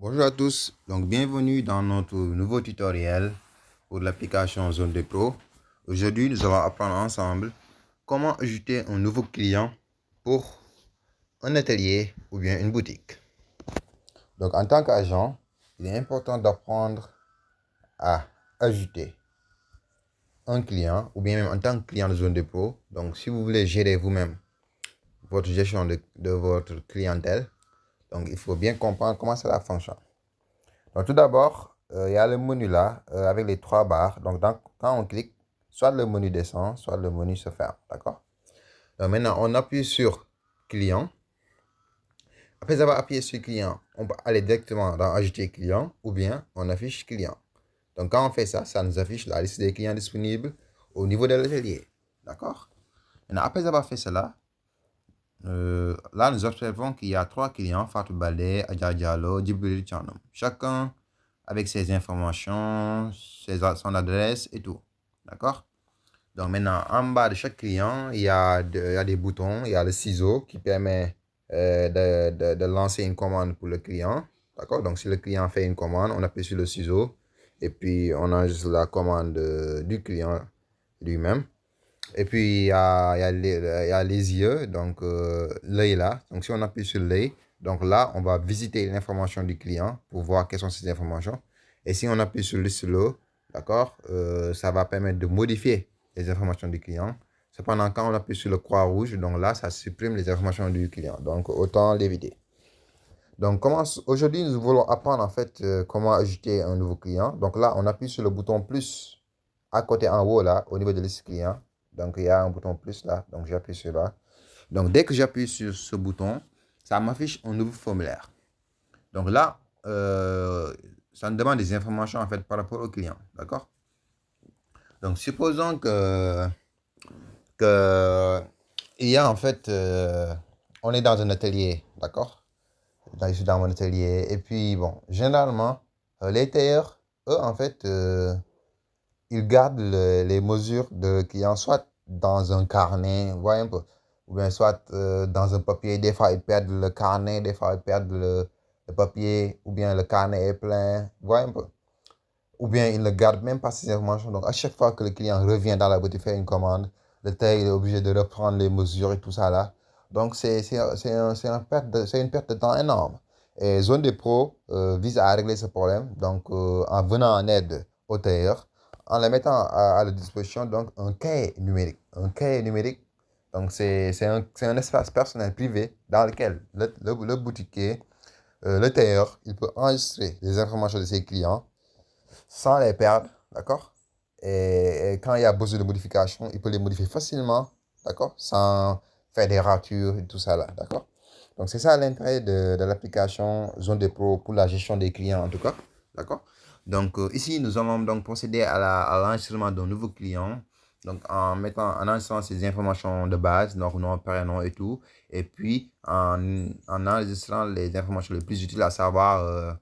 Bonjour à tous, donc bienvenue dans notre nouveau tutoriel pour l'application Zone de Pro. Aujourd'hui, nous allons apprendre ensemble comment ajouter un nouveau client pour un atelier ou bien une boutique. Donc en tant qu'agent, il est important d'apprendre à ajouter un client ou bien même en tant que client de Zone de Pro. Donc si vous voulez gérer vous-même votre gestion de votre clientèle, donc il faut bien comprendre comment cela fonctionne. Donc, tout d'abord, il y a le menu là avec les trois barres. Donc, quand on clique, soit le menu descend, soit le menu se ferme. D'accord? Donc, maintenant, on appuie sur client. Après avoir appuyé sur client, on peut aller directement dans ajouter client ou bien on affiche client. Donc, quand on fait ça, ça nous affiche la liste des clients disponibles au niveau de l'atelier. D'accord? Maintenant, après avoir fait cela, là, nous observons qu'il y a trois clients, Fatou Balé, Adja Diallo, Djibril Tchanom. Chacun avec ses informations, son adresse et tout. D'accord? Donc maintenant, en bas de chaque client, il y a des boutons, il y a le ciseau qui permet de lancer une commande pour le client. D'accord? Donc si le client fait une commande, on appuie sur le ciseau et puis on enregistre la commande du client lui-même. Et puis il y a les yeux, donc l'œil là. Donc si on appuie sur l'œil, donc là, on va visiter l'information du client pour voir quelles sont ces informations. Et si on appuie sur le stylo, d'accord, ça va permettre de modifier les informations du client. Cependant, quand on appuie sur le croix rouge, donc là, ça supprime les informations du client. Donc autant l'éviter. Donc aujourd'hui, nous voulons apprendre en fait comment ajouter un nouveau client. Donc là, on appuie sur le bouton plus à côté en haut là, au niveau de liste client. Donc il y a un bouton plus là, donc j'appuie sur là. Donc dès que j'appuie sur ce bouton, ça m'affiche un nouveau formulaire. Donc là, ça me demande des informations en fait par rapport au client, d'accord? Donc supposons que il y a en fait, on est dans un atelier, d'accord? Je suis dans mon atelier et puis bon, généralement, les tailleurs, eux en fait, ils gardent les mesures de clients soit dans un carnet, vous voyez un peu, ou bien soit dans un papier. Des fois, ils perdent le carnet, des fois, ils perdent le papier, ou bien le carnet est plein, vous voyez un peu. Ou bien ils ne gardent même pas ces informations. Donc, à chaque fois que le client revient dans la boutique faire une commande, le tailleur est obligé de reprendre les mesures et tout ça là. Donc, c'est une perte de temps énorme. Et Zone des Pros vise à régler ce problème, donc en venant en aide au tailleur, en le mettant à la disposition donc un cahier numérique. Un cahier numérique, donc c'est un espace personnel privé dans lequel le boutiquier, le tailleur, il peut enregistrer les informations de ses clients sans les perdre, d'accord? Et quand il y a besoin de modifications, il peut les modifier facilement, d'accord? Sans faire des ratures et tout ça là, d'accord? Donc c'est ça l'intérêt de l'application Zone de Pro pour la gestion des clients en tout cas, d'accord? Donc ici, nous allons donc procéder à l'enregistrement d'un nouveau client. Donc en enregistrant ces informations de base, donc nom, prénom et tout. Et puis en enregistrant les informations les plus utiles, à savoir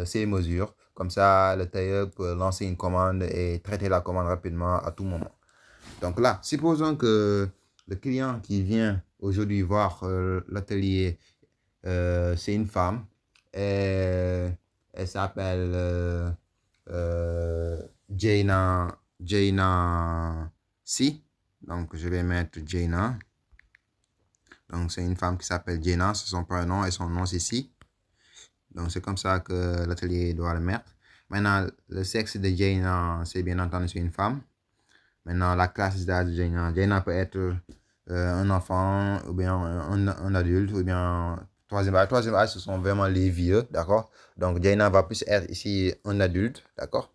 ces mesures. Comme ça, le tailleur peut lancer une commande et traiter la commande rapidement à tout moment. Donc là, supposons que le client qui vient aujourd'hui voir l'atelier, c'est une femme. Et elle s'appelle Jaina C. Donc je vais mettre Jaina. Donc c'est une femme qui s'appelle Jaina, c'est son prénom et son nom c'est C. Donc, c'est comme ça que l'atelier doit le mettre. Maintenant, le sexe de Jaina, c'est bien entendu c'est une femme. Maintenant, la classe d'âge de Jaina. Jaina peut être un enfant, ou bien un adulte, ou bien troisième âge. Troisième âge, ce sont vraiment les vieux, d'accord? Donc, Jaina va plus être ici un adulte, d'accord?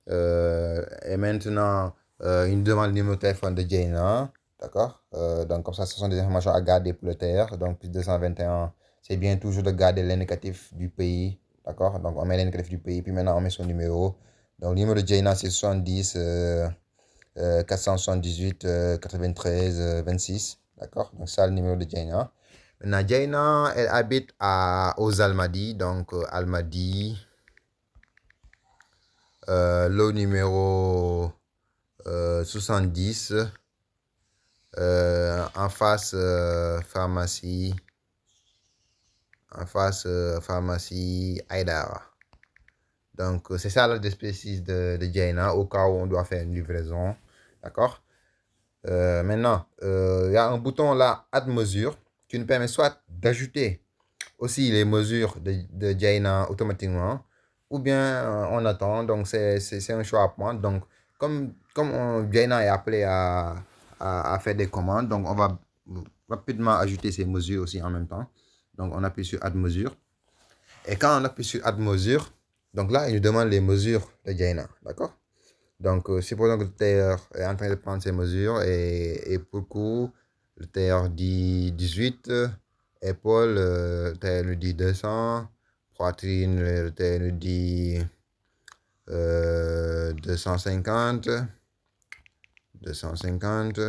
Et maintenant, une demande de numéro de téléphone de Jaina, d'accord? Donc, comme ça, ce sont des informations à garder pour le TR. Donc, plus 221, c'est bien toujours de garder l'indicatif du pays, d'accord? Donc, on met l'indicatif du pays, puis maintenant, on met son numéro. Donc, le numéro de Jaina, c'est 70 478 93 26, d'accord? Donc, ça, le numéro de Jaina. Maintenant, Jaina, elle habite aux Almadies, donc Almadies. Le numéro 70 en face pharmacie en face pharmacie Aïdara. Donc, c'est ça l'adresse précise de Jaina au cas où on doit faire une livraison. D'accord? Maintenant, il y a un bouton là, Add mesure, qui nous permet soit d'ajouter aussi les mesures de Jaina automatiquement, ou bien on attend. Donc, c'est un choix à prendre. Donc, comme Jaina est appelé à faire des commandes, donc on va rapidement ajouter ces mesures aussi en même temps. Donc, on appuie sur Add mesure. Et quand on appuie sur Add mesure, donc là, il nous demande les mesures de Jaina. D'accord? Donc, supposons que le tailleur est en train de prendre ses mesures et pour le coup, le tailleur dit 18, épaule, le tailleur nous dit 200, poitrine, le tailleur nous dit 250, 250.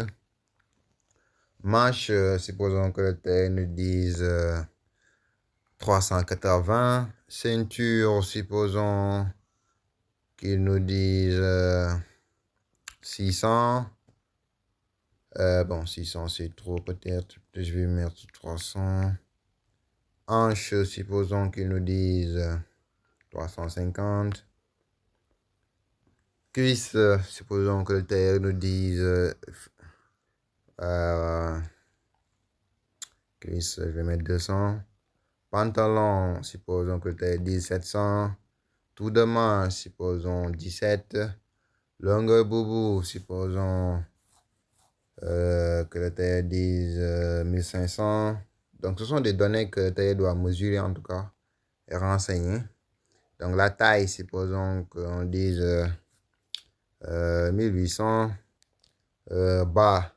Manche, supposons que le tailleur nous dise 380. Ceinture, supposons qu'il nous dise 600. Bon, 600 c'est trop peut-être. Je vais mettre 300. Hanche, supposons qu'ils nous disent 350. Cuisse, supposons que le tailleur nous dise cuisse, je vais mettre 200. Pantalon, supposons que le tailleur dise 700. Tout de manche, supposons 17. Longueur boubou, supposons que le tailleur dise 1500. Donc, ce sont des données que le tailleur doit mesurer en tout cas et renseigner. Donc, la taille, supposons qu'on dise 1800. Bas,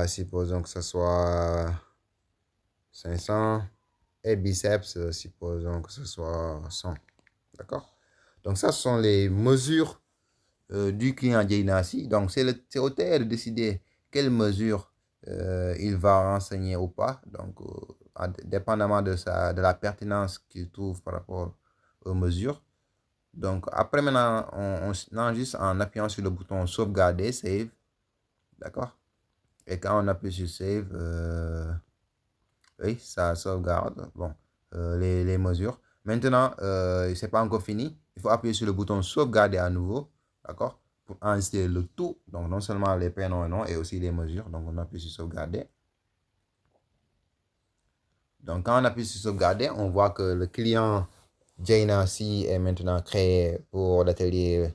supposons que ce soit 500. Et biceps, supposons que ce soit 100. D'accord? Donc, ça, ce sont les mesures du client Jainasi. Donc, c'est au tailleur de décider quelle mesure il va renseigner ou pas. Donc, dépendamment de la pertinence qu'il trouve par rapport aux mesures. Donc, après, maintenant, on enregistre en appuyant sur le bouton sauvegarder, save. D'accord? Et quand on appuie sur save, oui, ça sauvegarde. Bon, les mesures. Maintenant, c'est pas encore fini. Il faut appuyer sur le bouton sauvegarder à nouveau. D'accord? Pour enregistrer le tout. Donc, non seulement les prénoms et noms, et aussi les mesures. Donc, on appuie sur sauvegarder. Donc, quand on appuie sur sauvegarder, on voit que le client Jainasi est maintenant créé pour l'atelier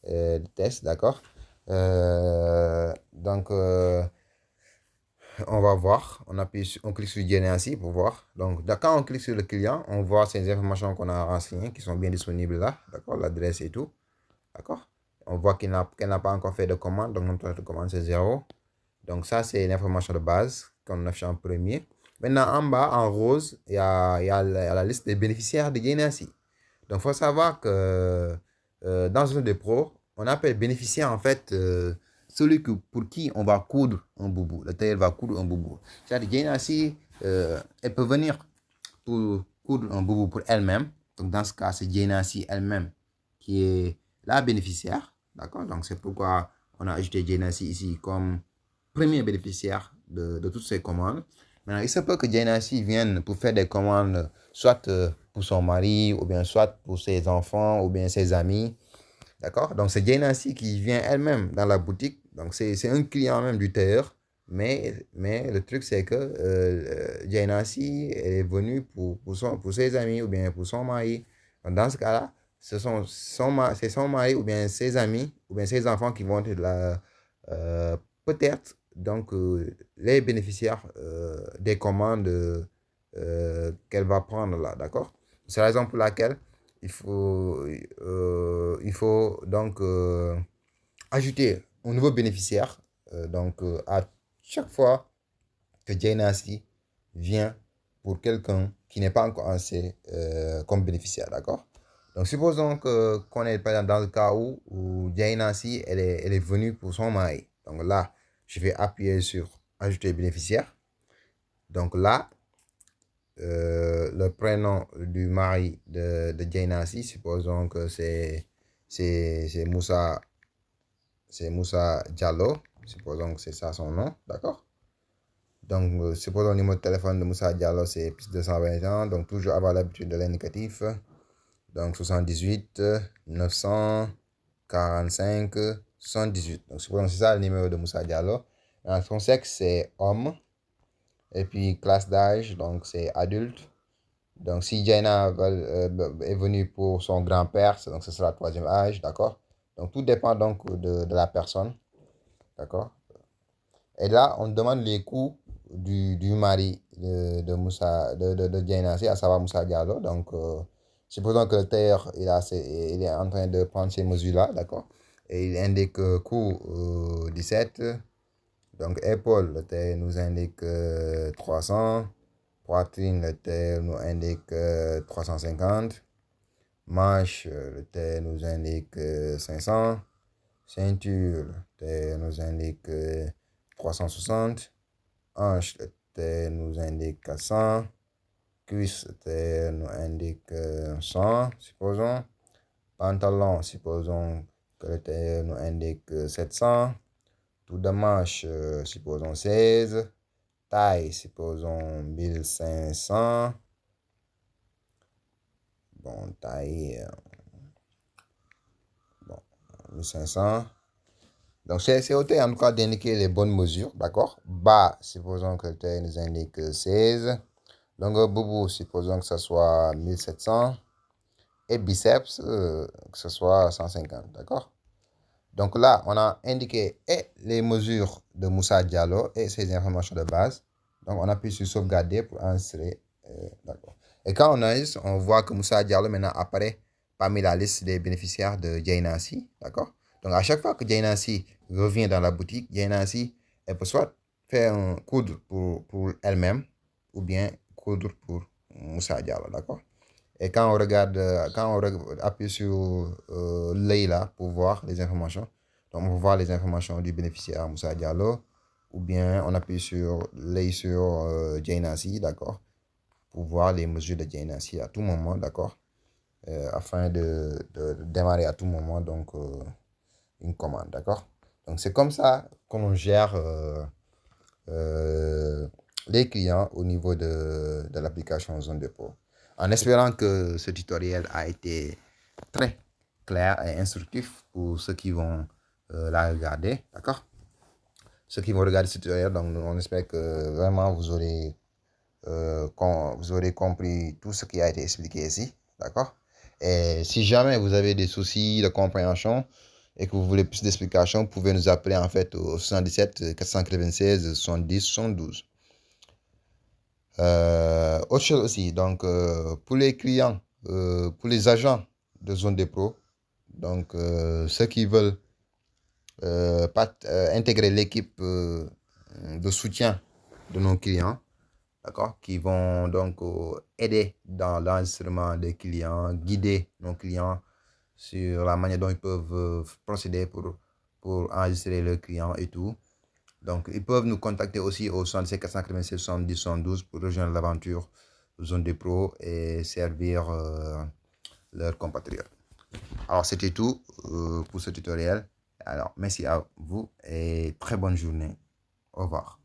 de test. D'accord? Donc, on va voir. On clique sur Jainasi pour voir. Donc, quand on clique sur le client, on voit ces informations qu'on a renseignées qui sont bien disponibles là. D'accord? L'adresse et tout. D'accord? On voit qu'elle n'a pas encore fait de commande. Donc, notre de commande, c'est 0. Donc, ça, c'est l'information de base qu'on a fait en premier. Maintenant, en bas, en rose, il y a la liste des bénéficiaires de Jainasi. Donc, il faut savoir que dans Zone des pros, on appelle bénéficiaire en fait celui pour qui on va coudre un boubou. Le tailleur va coudre un boubou. C'est-à-dire, Jainasi, elle peut venir pour coudre un boubou pour elle-même. Donc, dans ce cas, c'est Jainasi elle-même qui est la bénéficiaire. D'accord? Donc, c'est pourquoi on a ajouté Jainasi ici comme premier bénéficiaire de toutes ces commandes. Maintenant, il se peut que Jainasi vienne pour faire des commandes, soit pour son mari, ou bien soit pour ses enfants, ou bien ses amis. D'accord? Donc, c'est Jainasi qui vient elle-même dans la boutique. Donc, c'est un client même du tailleur. Mais le truc, c'est que Jainasi est venue pour ses amis, ou bien pour son mari. Donc, dans ce cas-là, c'est son mari, ou bien ses amis, ou bien ses enfants qui vont être là, peut-être. Donc, les bénéficiaires des commandes qu'elle va prendre là, d'accord? C'est la raison pour laquelle il faut donc ajouter un nouveau bénéficiaire donc à chaque fois que Jainasi vient pour quelqu'un qui n'est pas encore inscrit comme bénéficiaire, d'accord? Donc, supposons qu'on est par exemple dans le cas où Jainasi, elle est venue pour son mari. Donc là, je vais appuyer sur ajouter bénéficiaire. Donc là, le prénom du mari de Jainasi, supposons que c'est Moussa Diallo. Supposons que c'est ça son nom, d'accord? Donc, supposons le numéro de téléphone de Moussa Diallo, c'est plus 221. Donc, toujours avoir l'habitude de l'indicatif. Donc, 78 945 78. Donc, supposons que c'est ça le numéro de Moussa Diallo. Son sexe, c'est homme. Et puis, classe d'âge, donc c'est adulte. Donc, si Jaina est venue pour son grand-père, donc ce sera le troisième âge, d'accord? Donc, tout dépend donc de la personne, d'accord? Et là, on demande les coûts du mari de Moussa, de Jainasi, à savoir Moussa Diallo. Donc, supposons que le tailleur, il est en train de prendre ces mesures-là, d'accord? Et il indique coût 17. Donc, épaule, le tailleur nous indique 300. Poitrine, le tailleur nous indique 350. Manche, le tailleur nous indique 500. Ceinture, le tailleur nous indique 360. Hanche, le tailleur nous indique 400. Cuisse, le tailleur nous indique 100, supposons. Pantalon, supposons que le tailleur nous indique 700. Tour de manche, supposons 16. Taille, supposons 1500. Bon, taille, 1500. Donc, c'est au taille en tout cas d'indiquer les bonnes mesures, d'accord? Bas, supposons que le taille nous indique 16. Longueur boubou, supposons que ce soit 1700. Et biceps, que ce soit 150, d'accord? Donc là, on a indiqué et les mesures de Moussa Diallo et ses informations de base. Donc, on appuie sur sauvegarder pour enregistrer. D'accord. Et quand on enregistre, on voit que Moussa Diallo maintenant apparaît parmi la liste des bénéficiaires de Jainasi. D'accord? Donc, à chaque fois que Jainasi revient dans la boutique, Jainasi, elle peut soit faire un coudre pour elle-même ou bien coudre pour Moussa Diallo. D'accord? Et quand on regarde, appuie sur l'œil là pour voir les informations, donc on va voir les informations du bénéficiaire Moussa Diallo, ou bien on appuie sur l'œil sur Jainasi, d'accord, pour voir les mesures de Jainasi à tout moment, d'accord, afin de démarrer à tout moment donc une commande, d'accord. Donc c'est comme ça qu'on gère les clients au niveau de l'application Zone Depot. En espérant que ce tutoriel a été très clair et instructif pour ceux qui vont la regarder, d'accord? Ceux qui vont regarder ce tutoriel, donc on espère que vraiment vous aurez compris tout ce qui a été expliqué ici, d'accord? Et si jamais vous avez des soucis de compréhension et que vous voulez plus d'explications, vous pouvez nous appeler en fait au 77 496 70 72. Autre chose aussi, donc pour les clients, pour les agents de Zone Depot, donc ceux qui veulent intégrer l'équipe de soutien de nos clients, d'accord, qui vont donc aider dans l'enregistrement des clients, guider nos clients sur la manière dont ils peuvent procéder pour enregistrer leurs clients et tout. Donc, ils peuvent nous contacter aussi au 77 496 70 72 pour rejoindre l'aventure Zone des Pros et servir leurs compatriotes. Alors, c'était tout pour ce tutoriel. Alors, merci à vous et très bonne journée. Au revoir.